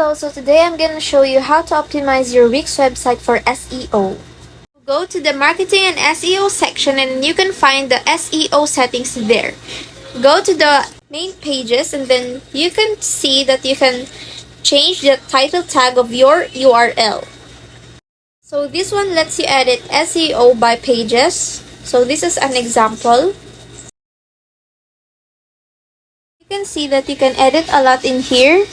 Hello, so today I'm going to show you how to optimize your Wix website for SEO. Go to the marketing and SEO section and you can find the SEO settings there. Go to the main pages and then you can see that you can change the title tag of your URL. So this one lets you edit SEO by pages. So this is an example. You can see that you can edit a lot in here.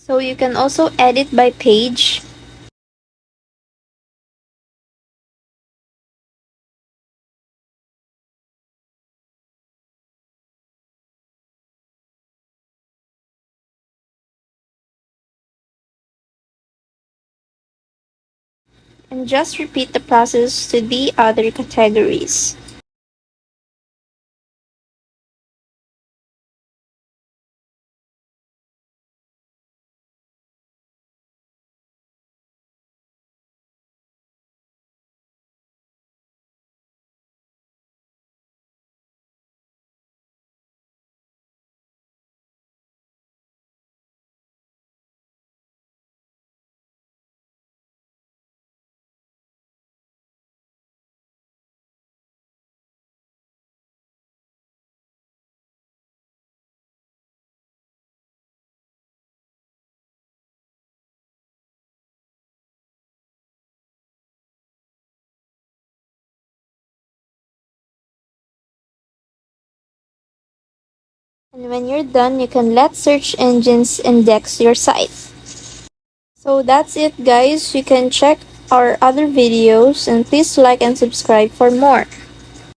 So you can also edit by page. And just repeat the process to the other categories. And when you're done, you can let search engines index your site. So that's it, guys. You can check our other videos and please like and subscribe for more.